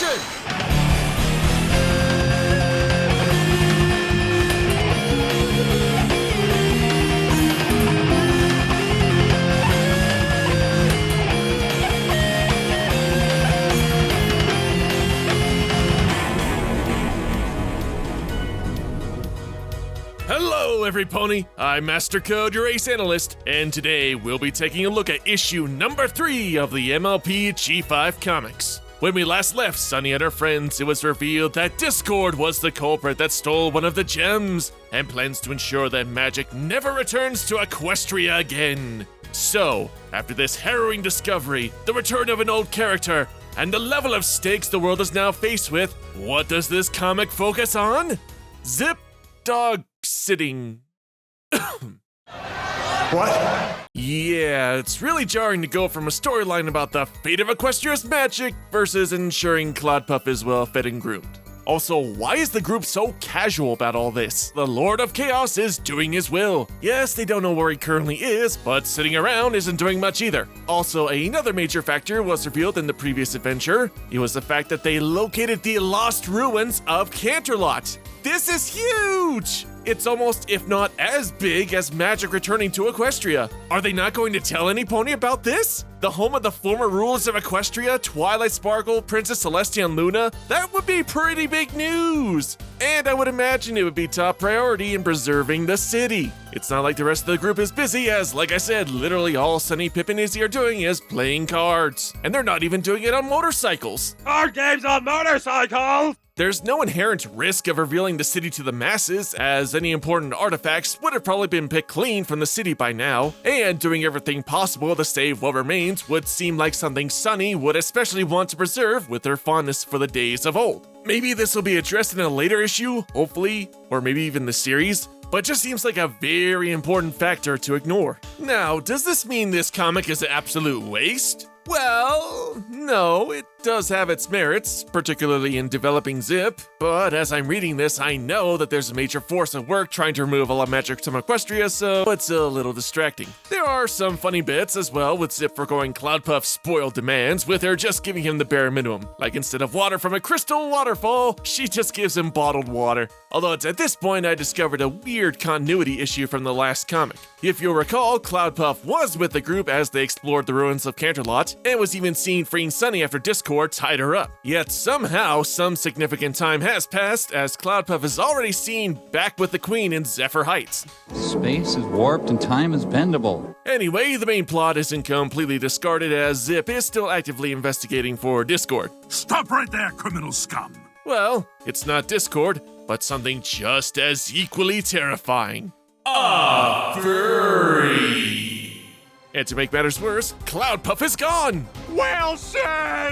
action! Hello, every pony. I'm MasterCode, your ace analyst, and today we'll be taking a look at issue number 3 of the MLP G5 comics. When we last left Sunny and her friends, it was revealed that Discord was the culprit that stole one of the gems and plans to ensure that magic never returns to Equestria again. So, after this harrowing discovery, the return of an old character, and the level of stakes the world is now faced with, what does this comic focus on? Zip dog sitting. What? Yeah, it's really jarring to go from a storyline about the fate of Equestria's magic versus ensuring Cloudpuff is well fed and groomed. Also, why is the group so casual about all this? The Lord of Chaos is doing his will. Yes, they don't know where he currently is, but sitting around isn't doing much either. Also, another major factor was revealed in the previous adventure. It was the fact that they located the lost ruins of Canterlot. This is huge! It's almost, if not as big as magic returning to Equestria. Are they not going to tell any pony about this? The home of the former rulers of Equestria, Twilight Sparkle, Princess Celestia, and Luna? That would be pretty big news! And I would imagine it would be top priority in preserving the city. It's not like the rest of the group is busy, as, like I said, literally all Sunny, Pip, and Izzy are doing is playing cards. And they're not even doing it on motorcycles. Card games on motorcycles! There's no inherent risk of revealing the city to the masses, as any important artifacts would have probably been picked clean from the city by now, and doing everything possible to save what remains would seem like something Sunny would especially want to preserve with her fondness for the days of old. Maybe this will be addressed in a later issue, hopefully, or maybe even the series, but just seems like a very important factor to ignore. Now, does this mean this comic is an absolute waste? Well, no, it does have its merits, particularly in developing Zip, but as I'm reading this, I know that there's a major force at work trying to remove all the magic from Equestria, so it's a little distracting. There are some funny bits as well, with Zip foregoing Cloudpuff's spoiled demands, with her just giving him the bare minimum. Like instead of water from a crystal waterfall, she just gives him bottled water. Although it's at this point I discovered a weird continuity issue from the last comic. If you'll recall, Cloudpuff was with the group as they explored the ruins of Canterlot, and was even seen freeing Sunny after Discord tied her up. Yet somehow, some significant time has passed as Cloudpuff is already seen back with the Queen in Zephyr Heights. Space is warped and time is bendable. Anyway, the main plot isn't completely discarded as Zip is still actively investigating for Discord. Stop right there, criminal scum! Well, it's not Discord, but something just as equally terrifying. A furry! And to make matters worse, Cloudpuff is gone! Wilson!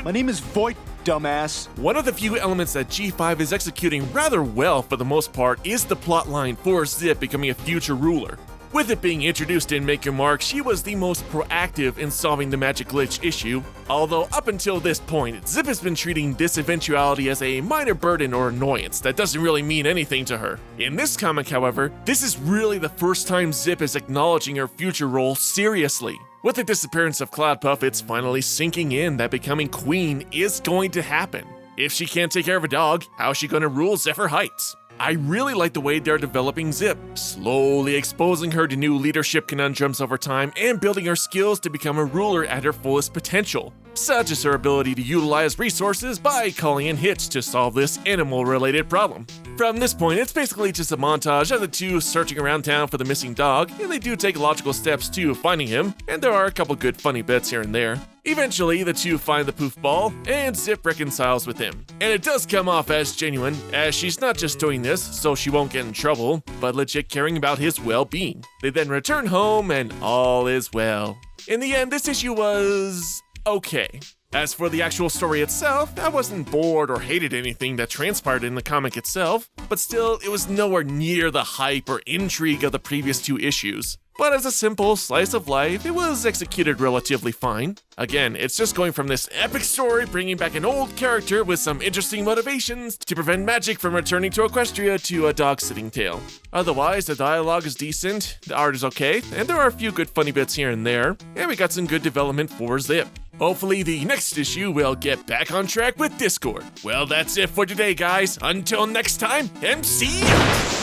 My name is Voight, dumbass. One of the few elements that G5 is executing rather well for the most part is the plotline for Zip becoming a future ruler. With it being introduced in Make Your Mark, she was the most proactive in solving the magic glitch issue, although up until this point, Zip has been treating this eventuality as a minor burden or annoyance that doesn't really mean anything to her. In this comic, however, this is really the first time Zip is acknowledging her future role seriously. With the disappearance of Cloudpuff, it's finally sinking in that becoming queen is going to happen. If she can't take care of a dog, how's she gonna rule Zephyr Heights? I really like the way they're developing Zip, slowly exposing her to new leadership conundrums over time and building her skills to become a ruler at her fullest potential, such as her ability to utilize resources by calling in hits to solve this animal-related problem. From this point, it's basically just a montage of the two searching around town for the missing dog, and they do take logical steps to finding him, and there are a couple good funny bits here and there. Eventually, the two find the poof ball, and Zip reconciles with him. And it does come off as genuine, as she's not just doing this so she won't get in trouble, but legit caring about his well-being. They then return home, and all is well. In the end, this issue was okay. As for the actual story itself, I wasn't bored or hated anything that transpired in the comic itself, but still, it was nowhere near the hype or intrigue of the previous two issues. But as a simple slice of life, it was executed relatively fine. Again, it's just going from this epic story bringing back an old character with some interesting motivations to prevent magic from returning to Equestria to a dog-sitting tale. Otherwise, the dialogue is decent, the art is okay, and there are a few good funny bits here and there, and we got some good development for Zip. Hopefully the next issue will get back on track with Discord. Well, that's it for today, guys. Until next time, MC out!